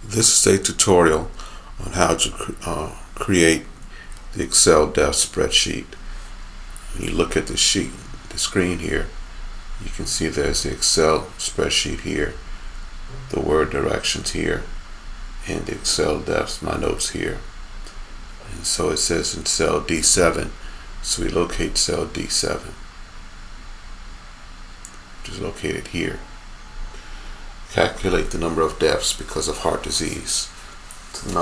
This is a tutorial on how to create the Excel depth spreadsheet. When you look at the screen here, you can see there's the Excel spreadsheet here, the Word directions here, and the Excel depth, my notes here. And so it says in cell D7, so we locate cell D7, which is located here. Calculate the number of deaths because of heart disease to the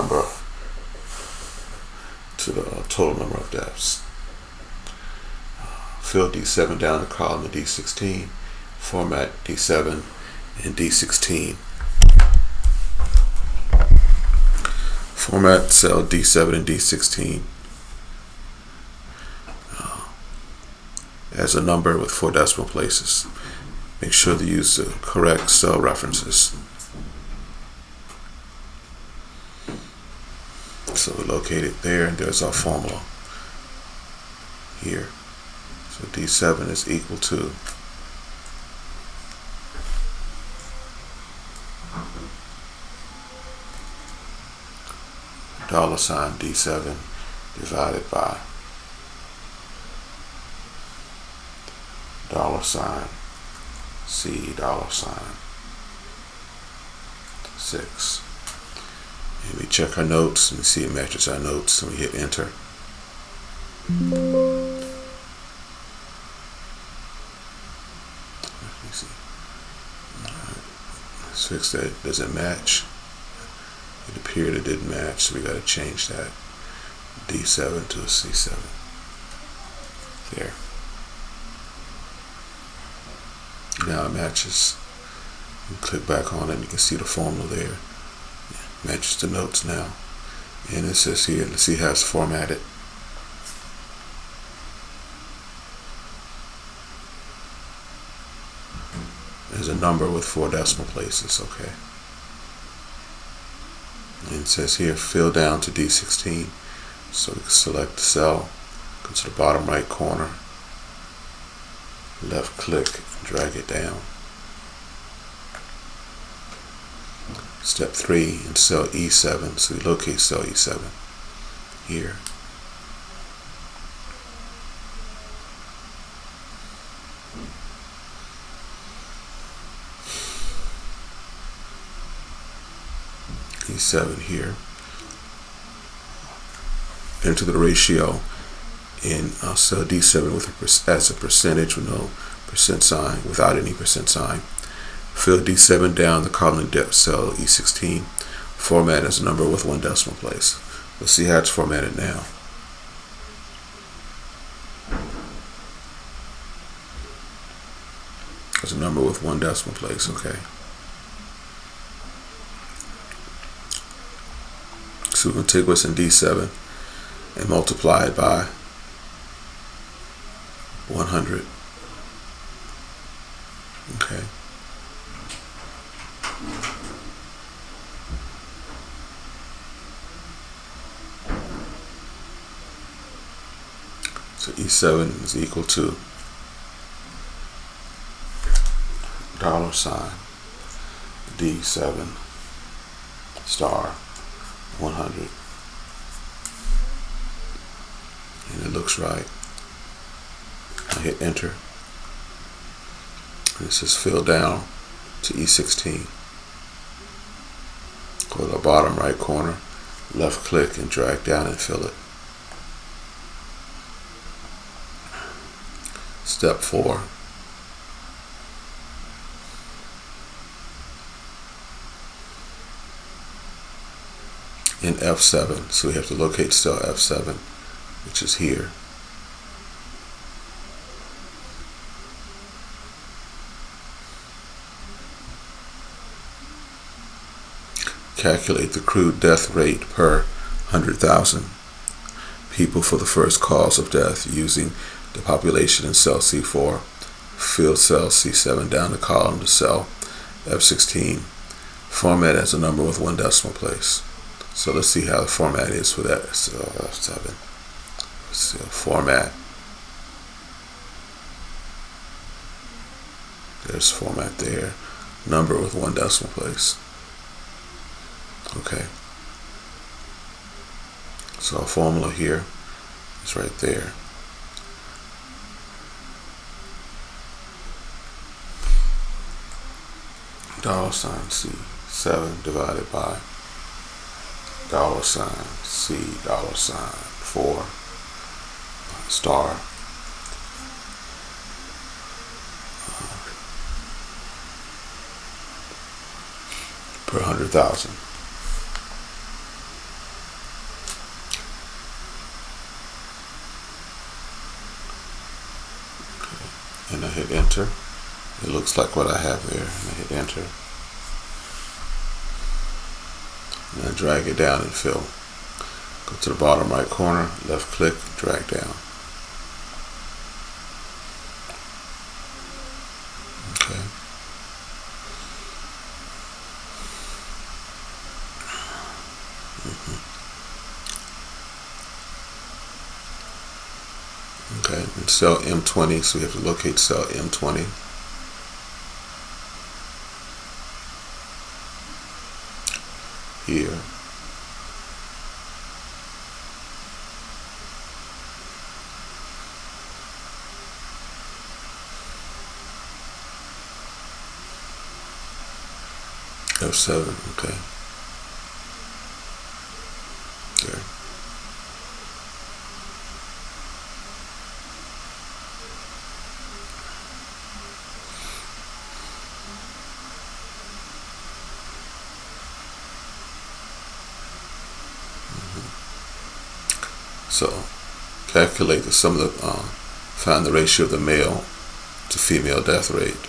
total number of deaths. Fill D7 down the column to D16. Format D7 and D16. Format cell D7 and D16 as a number with 4 decimal places. Make sure to use the correct cell references. So we locate it there, and there's our formula here. So D7 is equal to $ D7 divided by $C $6. And we check our notes and we see it matches our notes, and we hit enter. Let me see. Let's fix that. Does it match? It appeared it didn't match, so we got to change that D7 to a C7. There. Now it matches. You click back on it and you can see the formula there. It matches the notes now. And it says here, let's see how it's formatted. There's a number with 4 decimal places, okay. And it says here, fill down to D16. So we can select the cell, go to the bottom right corner, left click, and drag it down. Step 3 in cell E7, so we locate cell E7 here. E7 here. Enter the ratio in cell D7 as a percentage with no percent sign, without any percent sign. Fill D7 down the column depth cell E16. Format as a number with 1 decimal place. Let's see how it's formatted now. As a number with 1 decimal place, okay. So we're going to take what's in D7 and multiply it by 100. Okay. So E7 is equal to $D7 star 100. And it looks right. I hit enter. And it says fill down to E16. Go to the bottom right corner, left click, and drag down and fill it. Step 4. In F7, so we have to locate cell F7, which is here. Calculate the crude death rate per 100,000 people for the first cause of death using the population in cell C4. Fill cell C7 down the column to cell F16. Format as a number with 1 decimal place. So let's see how the format is for that cell F7. So format. There's format there. Number with 1 decimal place. Okay. So our formula here is right there. $C7 divided by $C$4 star per 100,000. And I hit enter. It looks like what I have there, and I hit enter. And I drag it down and fill. Go to the bottom right corner, left click, drag down. Okay. Okay, and cell M20, so we have to locate cell M20. Here. F7, okay. There. So calculate the sum of the, find the ratio of the male to female death rate.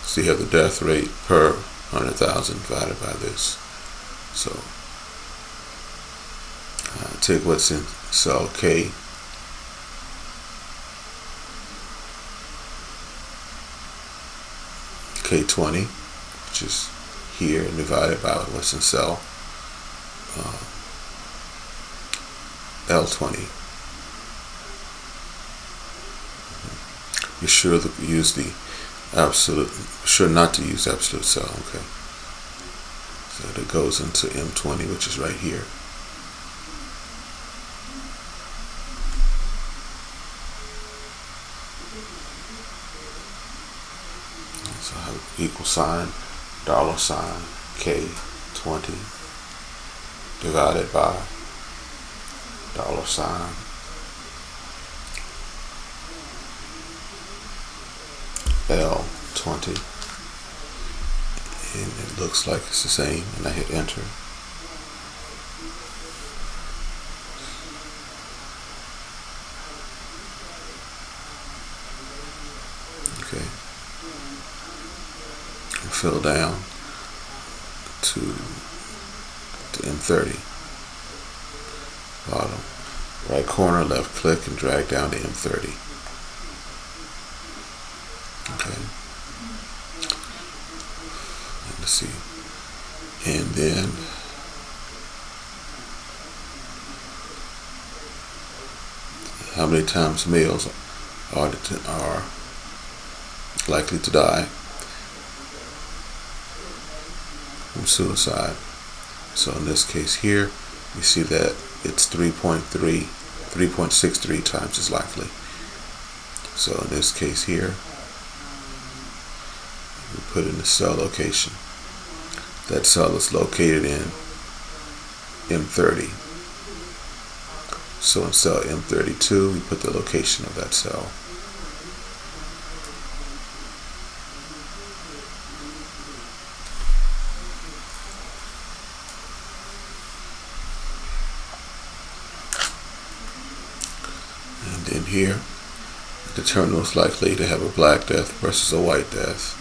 So you have the death rate per 100,000 divided by this. So take what's in cell K, K20, which is here, and divide it by what's in cell L20. Be sure to use the absolute, sure not to use absolute cell, okay. So that goes into M20, which is right here. So I have equal sign, $sign, K20 divided by $sign L20, and it looks like it's the same, and I hit enter. Okay, and fill down to M30. Bottom right corner, left click, and drag down to M30. Okay. Let's see. And then how many times males are likely to die from suicide. So in this case here, we see that it's 3.63 times as likely. So in this case here, we put in the cell location. That cell is located in M30. So in cell M32, we put the location of that cell. And then here, determine what's likely to have a black death versus a white death.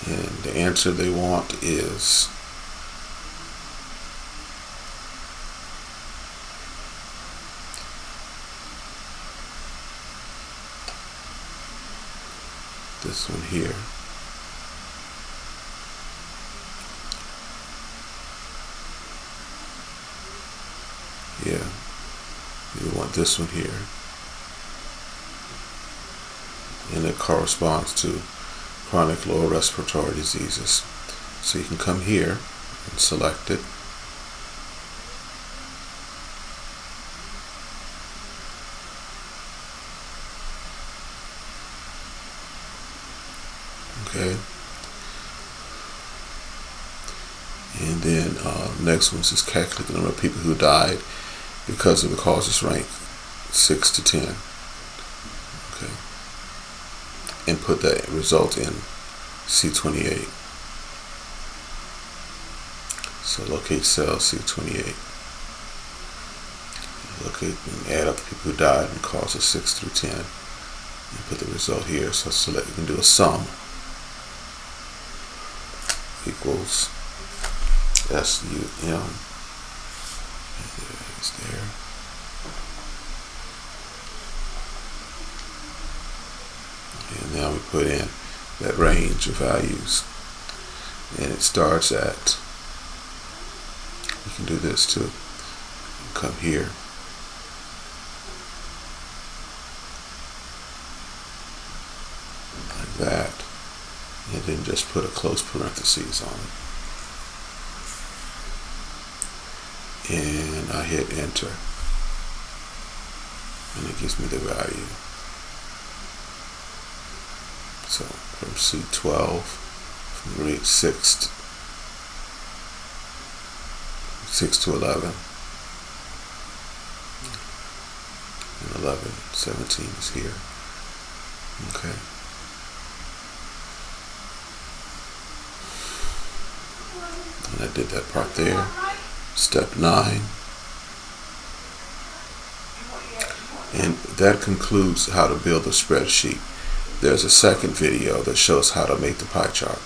And the answer they want is this one here. Yeah, you want this one here. And it corresponds to chronic lower respiratory diseases. So you can come here and select it. Okay. And then next one is calculate the number of people who died because of the causes ranked 6 to 10. Okay. And put that result in C28. So locate cell C28. Locate and add up the people who died in causes 6 through 10. And put the result here. So select, you can do a sum equals SUM. It's there. And now we put in that range of values. And it starts at, you can do this too. Come here. Like that. And then just put a close parentheses on it. And I hit enter. And it gives me the value. So from C12, from grade 6 to 11. And 11, 17 is here. Okay. And I did that part there. Step 9. And that concludes how to build a spreadsheet. There's a second video that shows how to make the pie chart.